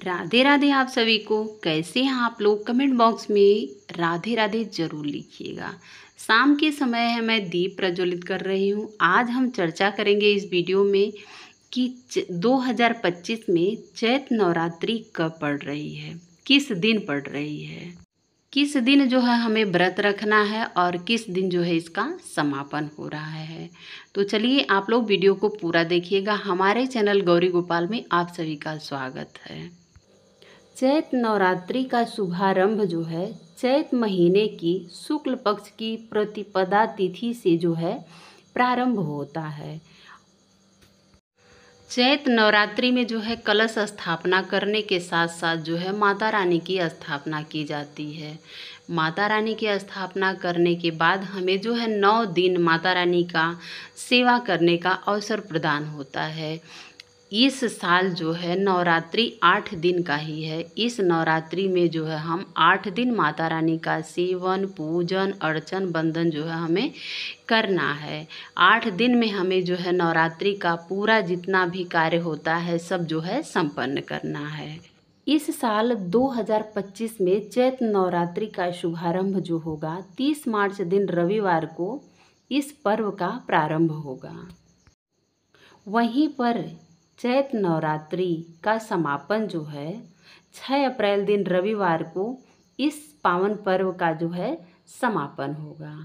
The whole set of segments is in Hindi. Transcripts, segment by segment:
राधे राधे आप सभी को। कैसे हैं आप लोग? कमेंट बॉक्स में राधे राधे ज़रूर लिखिएगा। शाम के समय है, मैं दीप प्रज्वलित कर रही हूँ। आज हम चर्चा करेंगे इस वीडियो में कि 2025 में चैत नवरात्रि कब पड़ रही है, किस दिन पड़ रही है, किस दिन जो है हमें व्रत रखना है और किस दिन जो है इसका समापन हो रहा है। तो चलिए आप लोग वीडियो को पूरा देखिएगा। हमारे चैनल गौरी गोपाल में आप सभी का स्वागत है। चैत नवरात्रि का शुभारंभ जो है चैत महीने की शुक्ल पक्ष की प्रतिपदा तिथि से जो है प्रारंभ होता है। चैत नवरात्रि में जो है कलश स्थापना करने के साथ साथ जो है माता रानी की स्थापना की जाती है। माता रानी की स्थापना करने के बाद हमें जो है 9 दिन माता रानी का सेवा करने का अवसर प्रदान होता है। इस साल जो है नवरात्रि 8 दिन का ही है। इस नवरात्रि में जो है हम 8 दिन माता रानी का सेवन, पूजन, अर्चन, बंदन जो है हमें करना है। 8 दिन में हमें जो है नवरात्रि का पूरा जितना भी कार्य होता है सब जो है संपन्न करना है। इस साल 2025 में चैत नवरात्रि का शुभारंभ जो होगा 30 मार्च दिन रविवार को इस पर्व का प्रारंभ होगा। वहीं पर चैत नवरात्रि का समापन जो है 6 अप्रैल दिन रविवार को इस पावन पर्व का जो है समापन होगा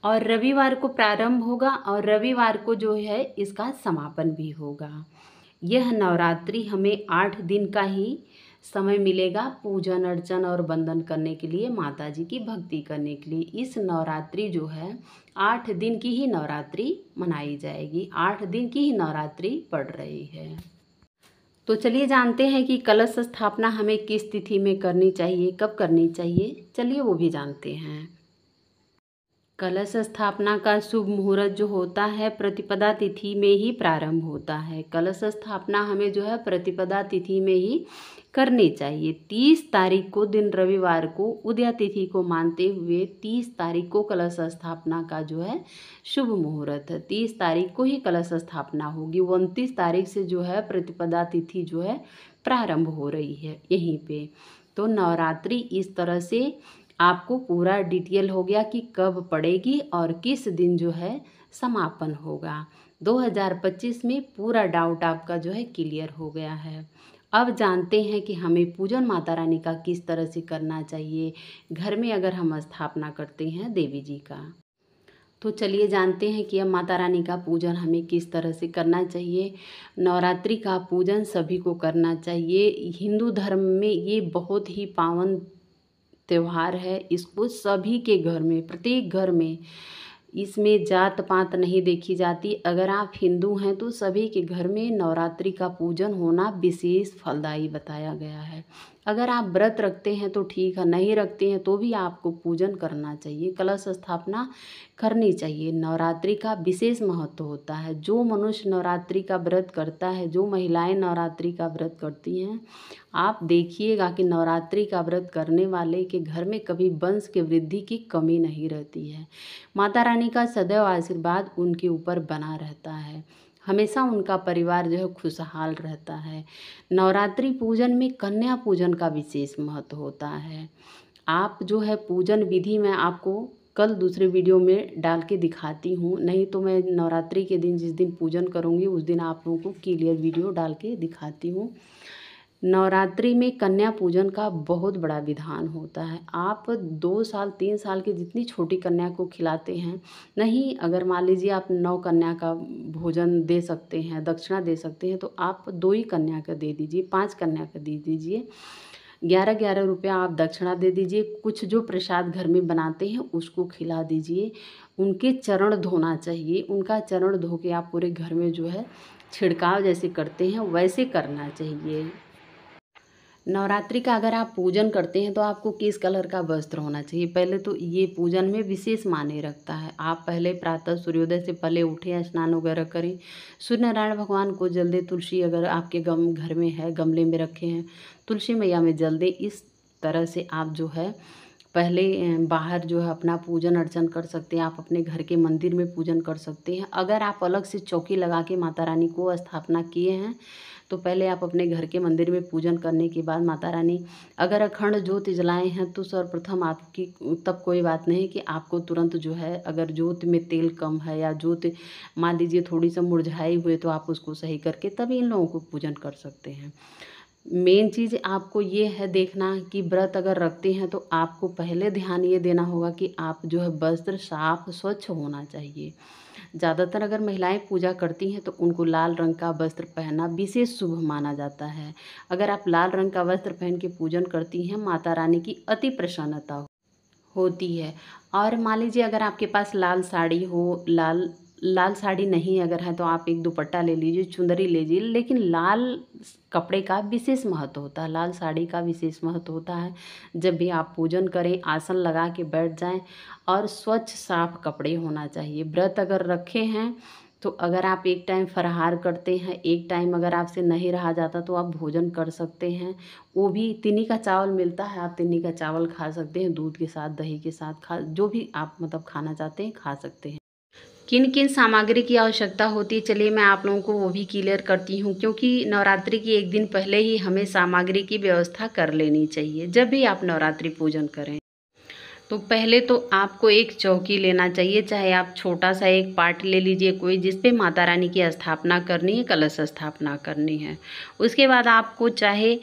और रविवार को प्रारंभ होगा और रविवार को जो है इसका समापन भी होगा। यह नवरात्रि हमें 8 दिन का ही समय मिलेगा पूजन, अर्चन और वंदन करने के लिए, माता जी की भक्ति करने के लिए। इस नवरात्रि जो है 8 दिन की ही नवरात्रि मनाई जाएगी। 8 दिन की ही नवरात्रि पड़ रही है। तो चलिए जानते हैं कि कलश स्थापना हमें किस तिथि में करनी चाहिए, कब करनी चाहिए। चलिए वो भी जानते हैं। कलश स्थापना का शुभ मुहूर्त जो होता है प्रतिपदा तिथि में ही प्रारंभ होता है। कलश स्थापना हमें जो है प्रतिपदा तिथि में ही करनी चाहिए। 30 तारीख को दिन रविवार को उदया तिथि को मानते हुए 30 तारीख को कलश स्थापना का जो है शुभ मुहूर्त है। 30 तारीख को ही कलश स्थापना होगी। 29 तारीख से जो है प्रतिपदा तिथि जो है प्रारंभ हो रही है यहीं पे। तो नवरात्रि इस तरह से आपको पूरा डिटेल हो गया कि कब पड़ेगी और किस दिन जो है समापन होगा। 2025 में पूरा डाउट आपका जो है क्लियर हो गया है। अब जानते हैं कि हमें पूजन माता रानी का किस तरह से करना चाहिए घर में अगर हम स्थापना करते हैं देवी जी का। तो चलिए जानते हैं कि अब माता रानी का पूजन हमें किस तरह से करना चाहिए। नवरात्रि का पूजन सभी को करना चाहिए। हिंदू धर्म में ये बहुत ही पावन त्यौहार है। इसको सभी के घर में, प्रत्येक घर में, इसमें जात पात नहीं देखी जाती। अगर आप हिंदू हैं तो सभी के घर में नवरात्रि का पूजन होना विशेष फलदायी बताया गया है। अगर आप व्रत रखते हैं तो ठीक है, नहीं रखते हैं तो भी आपको पूजन करना चाहिए, कलश स्थापना करनी चाहिए। नवरात्रि का विशेष महत्व होता है। जो मनुष्य नवरात्रि का व्रत करता है, जो महिलाएं नवरात्रि का व्रत करती हैं, आप देखिएगा कि नवरात्रि का व्रत करने वाले के घर में कभी वंश के वृद्धि की कमी नहीं रहती है। माता रानी का सदैव आशीर्वाद उनके ऊपर बना रहता है। हमेशा उनका परिवार जो है खुशहाल रहता है। नवरात्रि पूजन में कन्या पूजन का विशेष महत्व होता है। आप जो है पूजन विधि में आपको कल दूसरे वीडियो में डाल के दिखाती हूँ, नहीं तो मैं नवरात्रि के दिन जिस दिन पूजन करूँगी उस दिन आप लोगों को क्लियर वीडियो डाल के दिखाती हूँ। नवरात्रि में कन्या पूजन का बहुत बड़ा विधान होता है। आप 2 साल 3 साल की जितनी छोटी कन्या को खिलाते हैं, नहीं अगर मान लीजिए आप 9 कन्या का भोजन दे सकते हैं, दक्षिणा दे सकते हैं, तो आप 2 ही कन्या का दे दीजिए, 5 कन्या का दे दीजिए। 11-11 रुपया आप दक्षिणा दे दीजिए। कुछ जो प्रसाद घर में बनाते हैं उसको खिला दीजिए। उनके चरण धोना चाहिए। उनका चरण धो के आप पूरे घर में जो है छिड़काव जैसे करते हैं वैसे करना चाहिए। नवरात्रि का अगर आप पूजन करते हैं तो आपको किस कलर का वस्त्र होना चाहिए। पहले तो ये पूजन में विशेष मायने रखता है। आप पहले प्रातः सूर्योदय से पहले उठें, स्नान वगैरह करें, सूर्य नारायण भगवान को जल दें। तुलसी अगर आपके घर में है, गमले में रखे हैं, तुलसी मैया में जल दें। इस तरह से आप जो है पहले बाहर जो है अपना पूजन अर्चन कर सकते हैं। आप अपने घर के मंदिर में पूजन कर सकते हैं। अगर आप अलग से चौकी लगा के माता रानी को स्थापना किए हैं तो पहले आप अपने घर के मंदिर में पूजन करने के बाद माता रानी अगर अखंड ज्योत जलाए हैं तो सर्वप्रथम आपकी तब कोई बात नहीं कि आपको तुरंत जो है, अगर ज्योत में तेल कम है या ज्योत मान लीजिए थोड़ी सी मुरझाई हुई तो आप उसको सही करके तभी इन लोगों को पूजन कर सकते हैं। मेन चीज़ आपको ये है देखना कि व्रत अगर रखते हैं तो आपको पहले ध्यान ये देना होगा कि आप जो है वस्त्र साफ स्वच्छ होना चाहिए। ज़्यादातर अगर महिलाएं पूजा करती हैं तो उनको लाल रंग का वस्त्र पहनना विशेष शुभ माना जाता है। अगर आप लाल रंग का वस्त्र पहन के पूजन करती हैं, माता रानी की अति प्रसन्नता होती है। और मान लीजिए अगर आपके पास लाल साड़ी हो, लाल साड़ी नहीं अगर है तो आप एक दुपट्टा ले लीजिए, चुंदरी ले लीजिए, लेकिन लाल कपड़े का विशेष महत्व होता है, लाल साड़ी का विशेष महत्व होता है। जब भी आप पूजन करें, आसन लगा के बैठ जाएं और स्वच्छ साफ कपड़े होना चाहिए। व्रत अगर रखे हैं तो अगर आप एक टाइम फलाहार करते हैं, एक टाइम अगर आपसे नहीं रहा जाता तो आप भोजन कर सकते हैं। वो भी तिन्नी का चावल मिलता है, आप तिन्नी का चावल खा सकते हैं, दूध के साथ, दही के साथ, जो भी आप मतलब खाना चाहते हैं खा सकते हैं। किन किन सामग्री की आवश्यकता होती है, चलिए मैं आप लोगों को वो भी क्लियर करती हूँ, क्योंकि नवरात्रि की एक दिन पहले ही हमें सामग्री की व्यवस्था कर लेनी चाहिए। जब भी आप नवरात्रि पूजन करें तो पहले तो आपको एक चौकी लेना चाहिए, चाहे आप छोटा सा एक पार्ट ले लीजिए कोई, जिस पे माता रानी की स्थापना करनी है, कलश स्थापना करनी है। उसके बाद आपको चाहे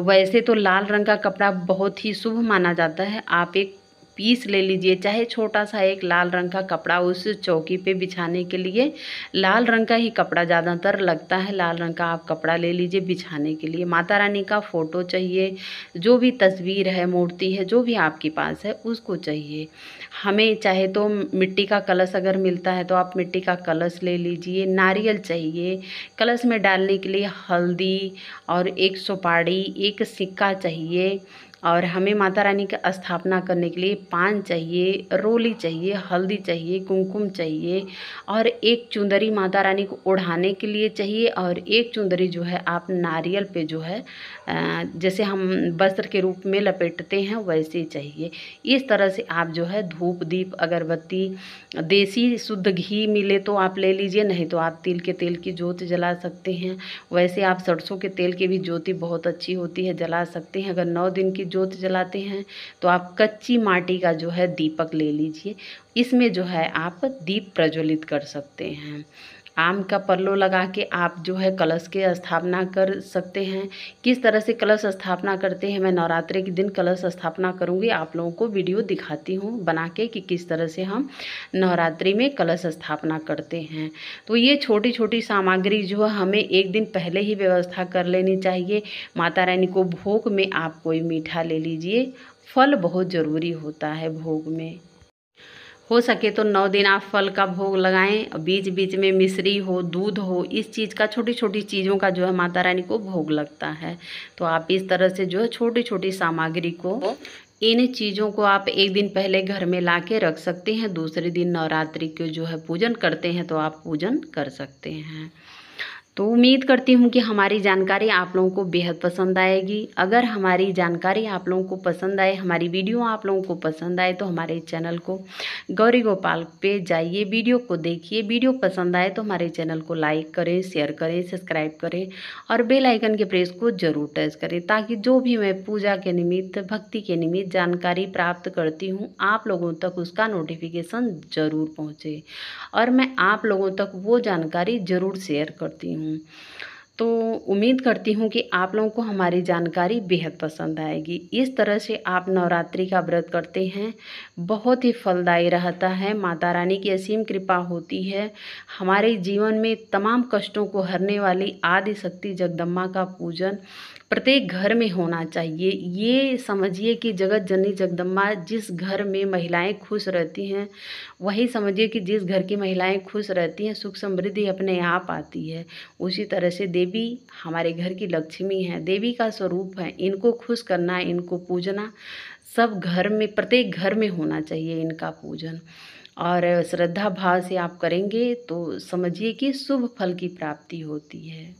वैसे तो लाल रंग का कपड़ा बहुत ही शुभ माना जाता है, आप एक पीस ले लीजिए, चाहे छोटा सा एक लाल रंग का कपड़ा उस चौकी पे बिछाने के लिए। लाल रंग का ही कपड़ा ज़्यादातर लगता है, लाल रंग का आप कपड़ा ले लीजिए बिछाने के लिए। माता रानी का फ़ोटो चाहिए, जो भी तस्वीर है, मूर्ति है, जो भी आपके पास है उसको चाहिए। हमें चाहे तो मिट्टी का कलश अगर मिलता है तो आप मिट्टी का कलश ले लीजिए। नारियल चाहिए, कलश में डालने के लिए हल्दी और एक सुपारी, एक सिक्का चाहिए। और हमें माता रानी का स्थापना करने के लिए पान चाहिए, रोली चाहिए, हल्दी चाहिए, कुमकुम चाहिए और एक चुंदरी माता रानी को ओढ़ाने के लिए चाहिए। और एक चुंदरी जो है आप नारियल पे जो है जैसे हम वस्त्र के रूप में लपेटते हैं वैसे चाहिए। इस तरह से आप जो है धूप दीप अगरबत्ती, देसी शुद्ध घी मिले तो आप ले लीजिए, नहीं तो आप तिल के तेल की ज्योत जला सकते हैं। वैसे आप सरसों के तेल की भी ज्योति बहुत अच्छी होती है, जला सकते हैं। अगर 9 दिन की ज्योत जलाते हैं तो आप कच्ची माटी का जो है दीपक ले लीजिए, इसमें जो है आप दीप प्रज्वलित कर सकते हैं। आम का पल्लो लगा के आप जो है कलश के स्थापना कर सकते हैं। किस तरह से कलश स्थापना करते हैं, मैं नवरात्रि के दिन कलश स्थापना करूंगी, आप लोगों को वीडियो दिखाती हूँ बना के कि किस तरह से हम नवरात्रि में कलश स्थापना करते हैं। तो ये छोटी छोटी सामग्री जो है हमें एक दिन पहले ही व्यवस्था कर लेनी चाहिए। माता रानी को भोग में आप कोई मीठा ले लीजिए, फल बहुत ज़रूरी होता है भोग में। हो सके तो 9 दिन आप फल का भोग लगाएं, बीच बीच में मिश्री हो, दूध हो, इस चीज़ का, छोटी छोटी चीज़ों का जो है माता रानी को भोग लगता है। तो आप इस तरह से जो है छोटी छोटी सामग्री को, इन चीज़ों को आप एक दिन पहले घर में ला के रख सकते हैं। दूसरे दिन नवरात्रि के जो है पूजन करते हैं तो आप पूजन कर सकते हैं। तो उम्मीद करती हूँ कि हमारी जानकारी आप लोगों को बेहद पसंद आएगी। अगर हमारी जानकारी आप लोगों को पसंद आए, हमारी वीडियो आप लोगों को पसंद आए तो हमारे चैनल को गौरी गोपाल पे जाइए, वीडियो को देखिए। वीडियो पसंद आए तो हमारे चैनल को लाइक करें, शेयर करें, सब्सक्राइब करें और बेल आइकन के प्रेस को ज़रूर टच करें, ताकि जो भी मैं पूजा के निमित्त, भक्ति के निमित्त जानकारी प्राप्त करती हूँ आप लोगों तक उसका नोटिफिकेशन ज़रूर पहुँचे और मैं आप लोगों तक वो जानकारी ज़रूर शेयर करती हूँ। तो उम्मीद करती हूँ कि आप लोगों को हमारी जानकारी बेहद पसंद आएगी। इस तरह से आप नवरात्रि का व्रत करते हैं, बहुत ही फलदायी रहता है। माता रानी की असीम कृपा होती है। हमारे जीवन में तमाम कष्टों को हरने वाली आदि शक्ति जगदम्बा का पूजन प्रत्येक घर में होना चाहिए। ये समझिए कि जगत जननी जगदम्बा जिस घर में महिलाएं खुश रहती हैं, वही समझिए कि जिस घर की महिलाएं खुश रहती हैं सुख समृद्धि अपने आप आती है। उसी तरह से देवी हमारे घर की लक्ष्मी है, देवी का स्वरूप है। इनको खुश करना, इनको पूजना सब घर में, प्रत्येक घर में होना चाहिए इनका पूजन। और श्रद्धा भाव से आप करेंगे तो समझिए कि शुभ फल की प्राप्ति होती है।